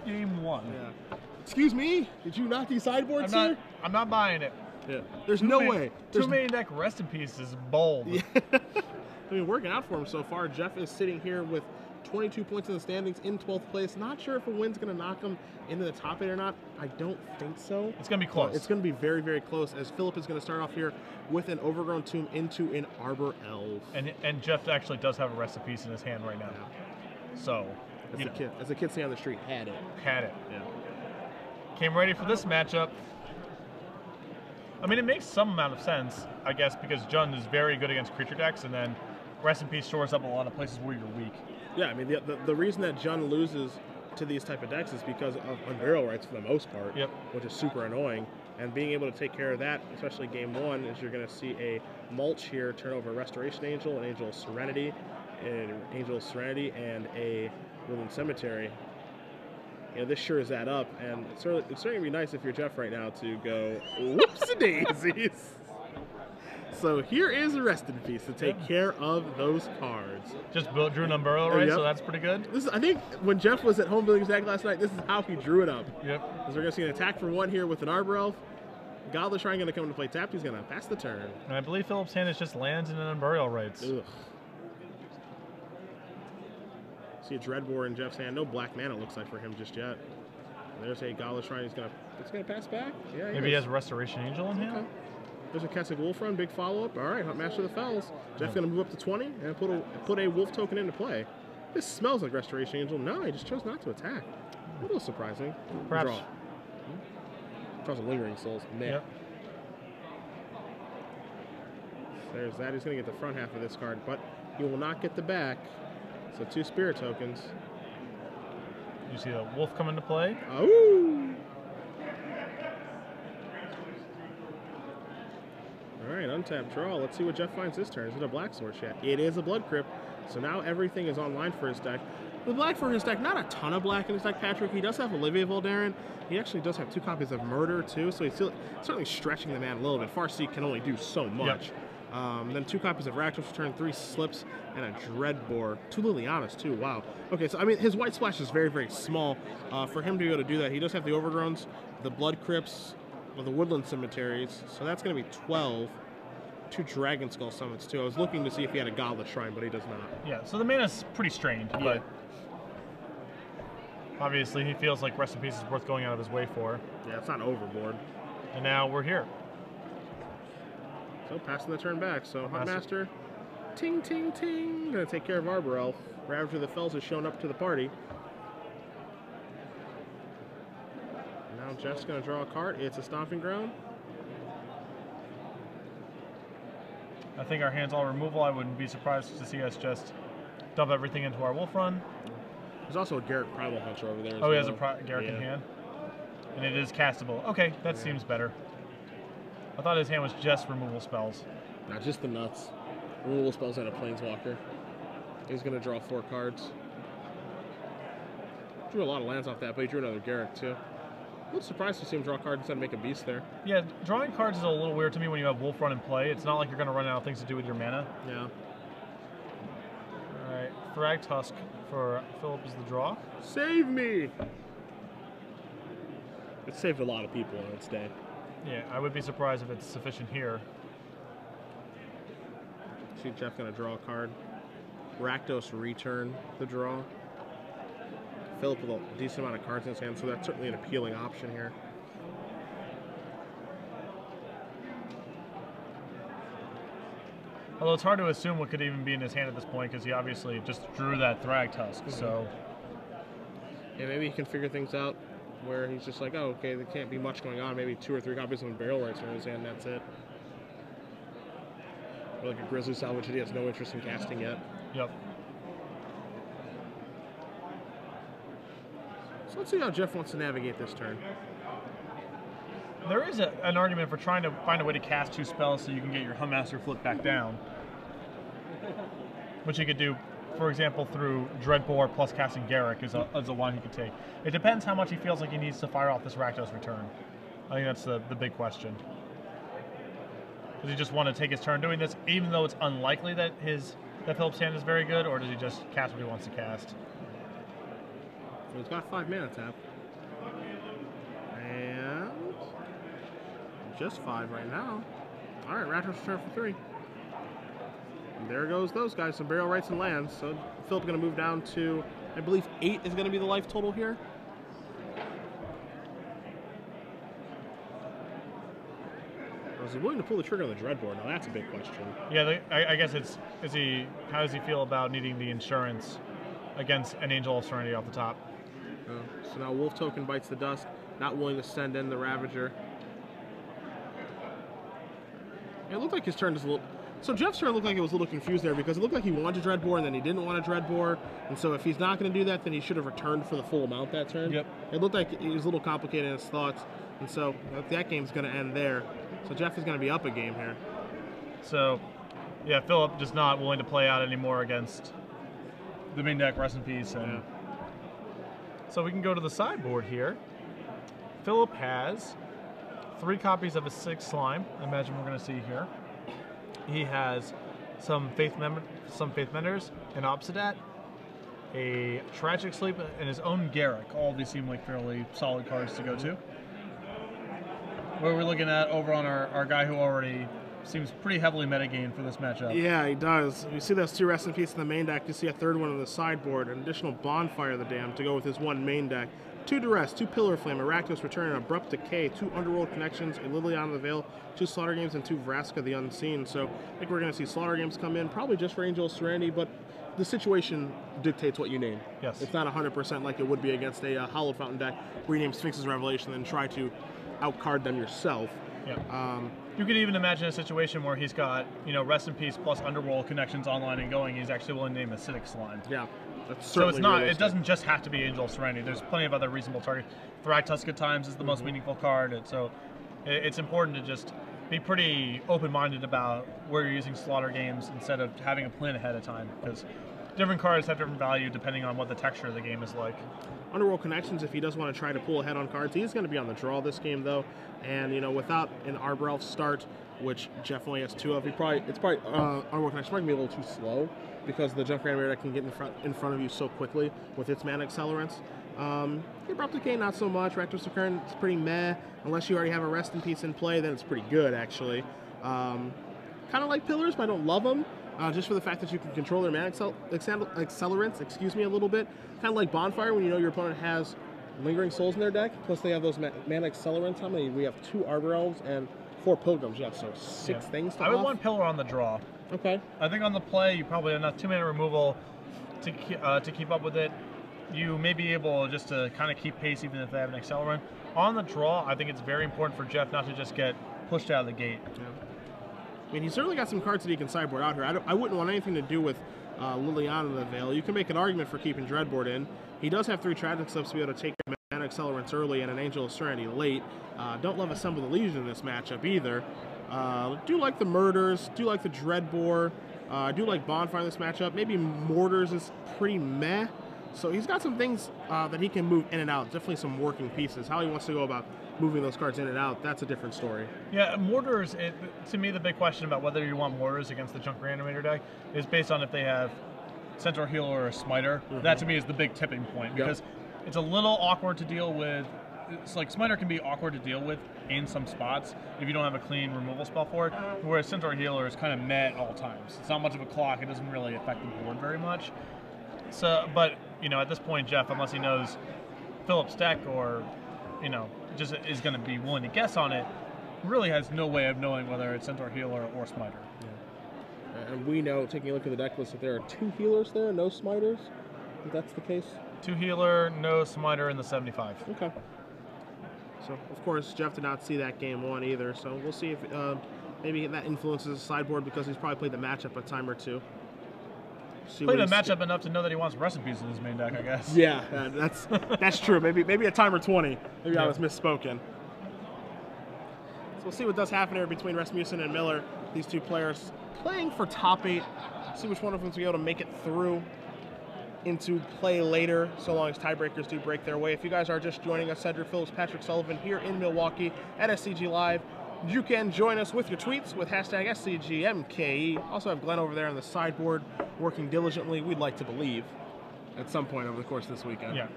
game one. Yeah. Excuse me? Did you knock these sideboards here? I'm not buying it. Yeah. There's no way. Too many deck rest in peace is bold. Yeah. I mean, working out for him so far. Jeff is sitting here with 22 points in the standings in 12th place. Not sure if a win's going to knock him into the top 8 or not. I don't think so. It's going to be close. It's going to be very, very close, as Phillip is going to start off here with an Overgrown Tomb into an Arbor Elf. And Jeff actually does have a rest in peace in his hand right now. Yeah. So, as the kids say on the street, had it. Had it. Yeah. Came ready for this matchup. I mean, it makes some amount of sense, I guess, because Jund is very good against creature decks, and then Rest in Peace shores up a lot of places where you're weak. Yeah, I mean, the reason that Jund loses to these type of decks is because of Unburial Rights for the most part, which is super annoying. And being able to take care of that, especially game one, is you're going to see a Mulch here turn over a Restoration Angel, an Angel of Serenity, and a Woodland Cemetery. You know, this sures that up, and it's certainly going to be nice if you're Jeff right now to go, whoopsie-daisies. So here is a Rest in Peace to take care of those cards. Just drew an Unburial, right? So that's pretty good. I think when Jeff was at home building his deck last night, this is how he drew it up. Yep. Because we're going to see an attack for 1 here with an Arbor Elf. Godless Shrine going to come into play tapped. He's going to pass the turn. And I believe Phillip's hand is just lands and an Unburial Rights. Ugh. See a Dreadbore in Jeff's hand. No black mana, it looks like, for him just yet. There's a Godless Shrine. It's gonna pass back. Yeah. Maybe he has a Restoration Angel in hand. There's a Kessig Wolf Run, big follow up. All right, Master of the Fells. Jeff's gonna move up to 20 and put a Wolf token into play. This smells like Restoration Angel. No, he just chose not to attack. A little surprising. Perhaps. Draws a Lingering Souls. Man. Yep. There's that. He's gonna get the front half of this card, but he will not get the back. So 2 Spirit tokens. You see the Wolf come into play? Oh! Alright, untapped draw. Let's see what Jeff finds this turn. Is it a Black Sword Chat? It is a Blood Crypt. So now everything is online for his deck. The black for his deck, not a ton of black in his deck, Patrick. He does have Olivia Voldaren. He actually does have 2 copies of Murder, too. So he's certainly stretching the man a little bit. Farseek can only do so much. Yep. Then 2 copies of Rakdos Return, 3 Slips, and a Dreadbore. 2 Lilianas, too. Wow. Okay, so, I mean, his white splash is very, very small. For him to be able to do that, he does have the Overgrowns, the Blood Crypts, or the Woodland Cemeteries. So that's going to be 12. 2 Dragon Skull Summons, too. I was looking to see if he had a Godless Shrine, but he does not. Yeah, so the mana's pretty strained, but obviously he feels like Rest in Peace is worth going out of his way for. Yeah, it's not overboard. And now we're here. So passing the turn back. So Huntmaster, ting, ting, ting. Gonna take care of Arbor Elf. Ravager of the Fells has shown up to the party. Now Jeff's gonna draw a card. It's a Stomping Ground. I think our hand's all removal. I wouldn't be surprised to see us just dump everything into our Wolf Run. There's also a Garrett Primal Hunter over there. Oh, he has a Garrett in hand? And it is castable. Okay, that seems better. I thought his hand was just removal spells. Not just the nuts. Removal spells and a Planeswalker. He's going to draw 4 cards. Drew a lot of lands off that, but he drew another Garrett, too. A little surprised to see him draw a card instead of make a beast there. Yeah, drawing cards is a little weird to me when you have Wolf Run in play. It's not like you're going to run out of things to do with your mana. Yeah. All right, Thrag Tusk for Phillip is the draw. Save me! It saved a lot of people on its day. Yeah, I would be surprised if it's sufficient here. See Jeff going to draw a card. Rakdos return the draw. Phillip with a decent amount of cards in his hand, so that's certainly an appealing option here. Although it's hard to assume what could even be in his hand at this point, because he obviously just drew that Thrag Tusk, so... Yeah, maybe he can figure things out where he's just like, oh, okay, there can't be much going on. Maybe 2 or 3 copies of Burial Rights in his hand, that's it. Or like a Grizzly Salvage that he has no interest in casting yet. Yep. So let's see how Jeff wants to navigate this turn. There is an argument for trying to find a way to cast 2 spells so you can get your Huntmaster flip back down. Which you could do, for example, through Dreadbore plus casting Garrick is a one he could take. It depends how much he feels like he needs to fire off this Rakdos return. I think that's the big question. Does he just want to take his turn doing this, even though it's unlikely that Phillip's hand is very good, or does he just cast what he wants to cast? He's got 5 mana tap. And just 5 right now. All right, Raptors return for 3. And there goes those guys, some burial rights and lands. So Phillip going to move down to, I believe 8 is going to be the life total here. Is he willing to pull the trigger on the Dreadboard? Now that's a big question. Yeah, I guess it's, how does he feel about needing the insurance against an Angel of Serenity off the top? So now Wolf Token bites the dust, not willing to send in the Ravager. It looked like his turn is a little... So Jeff's turn looked like it was a little confused there because it looked like he wanted a Dreadbore and then he didn't want a Dreadbore. And so if he's not going to do that, then he should have returned for the full amount that turn. Yep. It looked like he was a little complicated in his thoughts. And so that game's going to end there. So Jeff is going to be up a game here. So, yeah, Phillip just not willing to play out anymore against the main deck, rest in peace. And Yeah. so we can go to the sideboard here. Phillip has 3 copies of his 6 slime. I imagine we're going to see here. He has some Faith Menders, an Obsidat, a Tragic Sleep, and his own Garrick. All of these seem like fairly solid cards to go to. What we're looking at over on our guy who already seems pretty heavily metagamed for this matchup. Yeah, he does. You see those 2 rest in peace in the main deck. You see a 3rd one on the sideboard, an additional Bonfire of the Damned to go with his 1 main deck. 2 Duress, 2 Pillar Flame, a Rakdos Return, an Abrupt Decay, 2 Underworld Connections, a Liliana of the Veil, 2 Slaughter Games, and 2 Vraska the Unseen. So I think we're going to see Slaughter Games come in, probably just for Angel of Serenity, but the situation dictates what you name. Yes. It's not 100% like it would be against a Hallowed Fountain deck where you name Sphinx's Revelation and then try to outcard them yourself. Yeah. You could even imagine a situation where he's got, Rest in Peace plus Underworld Connections online and going. He's actually willing to name Acidic Slime. Yeah. That's So it's not. realistic. It doesn't just have to be Angel of Serenity. There's plenty of other reasonable targets. Thragtusk at times is the most meaningful card, and so it's important to just be pretty open-minded about where you're using Slaughter Games instead of having a plan ahead of time, because different cards have different value depending on what the texture of the game is like. Underworld Connections, if he does want to try to pull ahead on cards, he's going to be on the draw this game, though. And, without an Arbor Elf start, which Jeff only has 2 of, Underworld Connections might be a little too slow because the Junk Reanimator deck can get in front of you so quickly with its mana accelerants. Abrupt Decay, not so much. Rakdos Return, it's pretty meh. Unless you already have a Rest in Peace in play, then it's pretty good, actually. Kind of like Pillars, but I don't love them. Just for the fact that you can control their mana accelerants, a little bit. Kind of like Bonfire when you know your opponent has Lingering Souls in their deck, plus they have those mana accelerants. How many? We have 2 Arbor Elves and 4 Pilgrims. Yeah, so 6 things to I would off. want Pillar on the draw. Okay. I think on the play, you probably have enough 2-mana removal to keep up with it. You may be able just to kind of keep pace even if they have an accelerant. On the draw, I think it's very important for Jeff not to just get pushed out of the gate. Yeah. I mean, he's certainly got some cards that he can sideboard out here. I wouldn't want anything to do with Liliana of the Veil. You can make an argument for keeping Dreadboard in. He does have 3 Tragic Slips to be able to take mana accelerants early and an Angel of Serenity late. Don't love Assemble the Legion in this matchup either. Do like the Murders, do like the Dreadbore, do like Bonfire in this matchup. Maybe Mortars is pretty meh. So he's got some things that he can move in and out. Definitely some working pieces. How he wants to go about moving those cards in and out, that's a different story. Yeah, Mortars, to me, the big question about whether you want Mortars against the Junk Reanimator deck is based on if they have Centaur Healer or a Smiter. That, to me, is the big tipping point, because it's a little awkward to deal with. It's like Smiter can be awkward to deal with in some spots if you don't have a clean removal spell for it, whereas Centaur Healer is kind of meh at all times. It's not much of a clock. It doesn't really affect the board very much. So, but, at this point, Jeff, unless he knows Phillip's deck or, just is going to be willing to guess on it, really has no way of knowing whether it's Centaur Healer or Smiter. Yeah. And we know, taking a look at the deck list, that there are 2 healers there, no Smiters. If that's the case. 2 healer, no Smiter in the 75. Okay. So, of course, Jeff did not see that game 1 either, so we'll see if maybe that influences the sideboard because he's probably played the matchup a time or 2. Played a matchup enough to know that he wants recipes in his main deck, I guess. Yeah, that's true. Maybe a time or 20. Maybe I was misspoken. So we'll see what does happen here between Rasmussen and Miller. These 2 players playing for top 8. See which one of them is going to be able to make it through into play later, so long as tiebreakers do break their way. If you guys are just joining us, Cedric Phillips, Patrick Sullivan here in Milwaukee at SCG Live. You can join us with your tweets with hashtag SCGMKE. Also have Glenn over there on the sideboard working diligently, we'd like to believe, at some point over the course of this weekend. Yeah.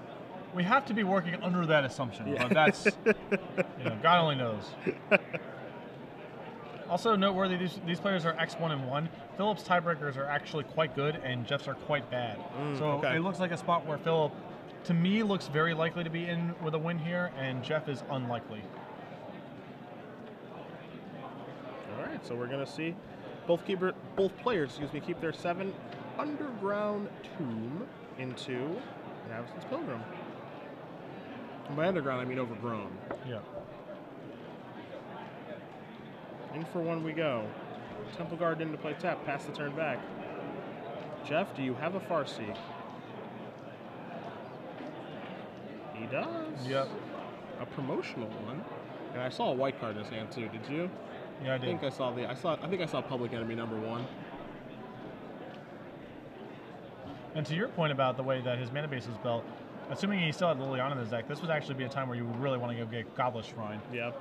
We have to be working under that assumption, but that's, God only knows. Also noteworthy, these players are X1 and 1. Phillip's tiebreakers are actually quite good, and Jeff's are quite bad. So it looks like a spot where Phillip, to me, looks very likely to be in with a win here, and Jeff is unlikely. All right, so we're going to see both players keep their 7 underground tomb into Rasmussen's Pilgrim. And by underground, I mean overgrown. Yeah. In for 1 we go. Temple Guard into play tap, pass the turn back. Jeff, do you have a Farseek? He does. Yep. A promotional one. And I saw a white card in his hand too, did you? Yeah, I did. I think I saw Public Enemy #1. And to your point about the way that his mana base is built, assuming he still had Liliana in his deck, this would actually be a time where you would really want to go get Goblet Shrine. Yep.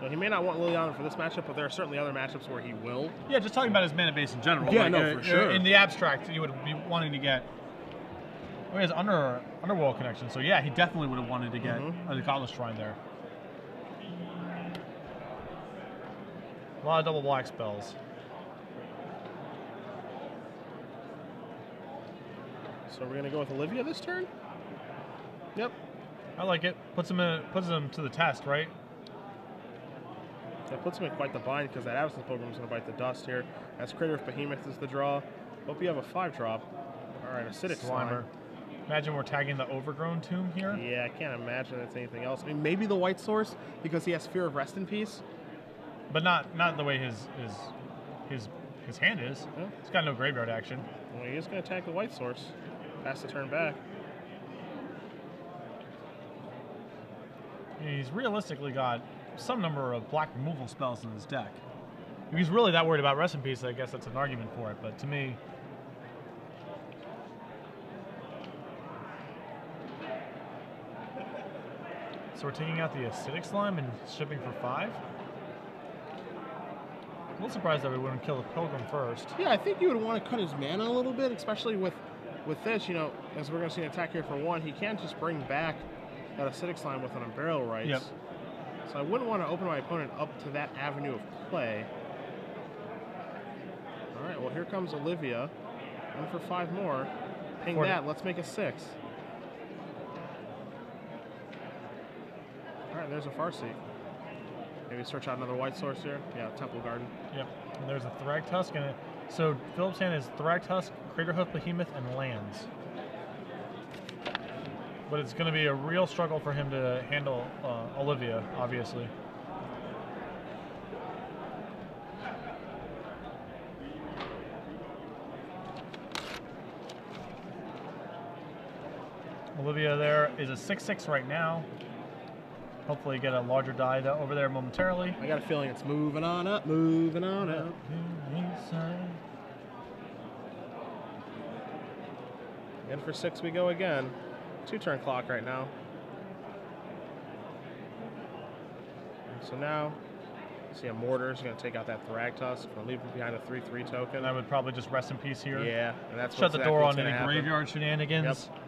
Well, he may not want Liliana for this matchup, but there are certainly other matchups where he will. Yeah, just talking about his mana base in general. Yeah, no, for sure. In the abstract, you would be wanting to get. Well, he has Underworld connection, so yeah, he definitely would have wanted to get a Goblet Shrine there. A lot of double black spells. So we're gonna go with Olivia this turn. Yep. I like it. Puts him to the test, right? That puts him in quite the bind because that Absence Pilgrim is going to bite the dust here. As Crater of Behemoth is the draw. Hope you have a 5-drop. All right, Acidic Slimer. Imagine we're tagging the Overgrown Tomb here. Yeah, I can't imagine it's anything else. I mean, maybe the White Source because he has Fear of Rest in Peace. But not the way his hand is. Yeah. He's got no graveyard action. Well, he is going to attack the White Source. Pass the turn back. He's realistically got some number of black removal spells in his deck. If he's really that worried about Rest in Peace, I guess that's an argument for it, but to me... So we're taking out the Acidic Slime and shipping for 5? A little surprised that we wouldn't kill the Pilgrim first. Yeah, I think you would want to cut his mana a little bit, especially with this, as we're going to see an attack here for 1, he can't just bring back that Acidic Slime with an Unburial Rites. Yep. So I wouldn't want to open my opponent up to that avenue of play. All right, well, here comes Olivia. In for 5 more. Ping that. Let's make a 6. All right, there's a Farseek. Maybe search out another White Source here. Yeah, Temple Garden. Yep. And there's a Thragtusk. So Phillip's hand is Thragtusk, Craterhoof Behemoth, and lands. But it's going to be a real struggle for him to handle Olivia, obviously. Olivia there is a 6/6 right now. Hopefully get a larger die over there momentarily. I got a feeling it's moving on up, moving on up. In for 6 we go again. 2-turn clock right now. So now, see a Mortar is going to take out that Thragtusk. We'll leave it behind a 3/3 token. And I would probably just Rest in Peace here. Yeah, and that's shut the door on any graveyard shenanigans. Yep.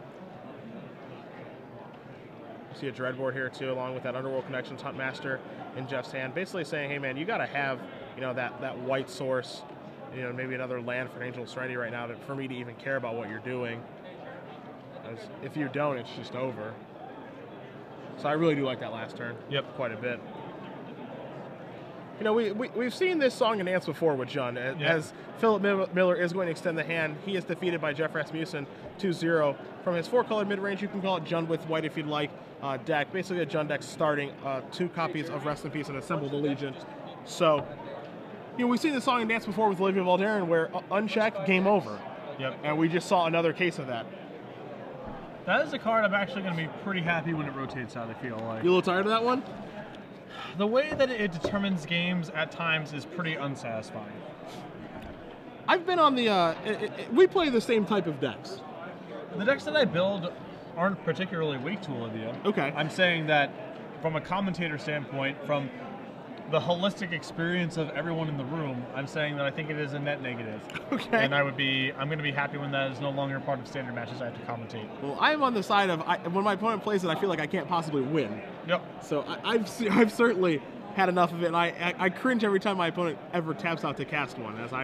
See a Dreadboard here too, along with that Underworld Connections Huntmaster in Jeff's hand, basically saying, "Hey man, you got to have that White Source, maybe another land for an Angel of Serenity right now for me to even care about what you're doing. If you don't, it's just over." So I really do like that last turn. Yep, quite a bit. We've seen this song and dance before with Jun. As Phillip Miller is going to extend the hand, he is defeated by Jeff Rasmussen 2-0. From his 4-colored mid-range, you can call it Jun with white if you'd like, deck. Basically a Jun deck starting 2 copies of Rest in Peace and Assembled Allegiance. So, we've seen this song and dance before with Olivia Valderin where unchecked, game over. Yep. And we just saw another case of that. That is a card I'm actually going to be pretty happy when it rotates out, I feel like. You a little tired of that one? The way that it determines games at times is pretty unsatisfying. I've been on the... we play the same type of decks. The decks that I build aren't particularly weak to Olivia. Okay. I'm saying that from a commentator standpoint, from the holistic experience of everyone in the room, I'm saying that I think it is a net negative. Okay. And I'm going to be happy when that is no longer part of standard matches I have to commentate. Well, I am on the side of when my opponent plays it, I feel like I can't possibly win. Yep. So I've certainly had enough of it, and I cringe every time my opponent ever taps out to cast one, as I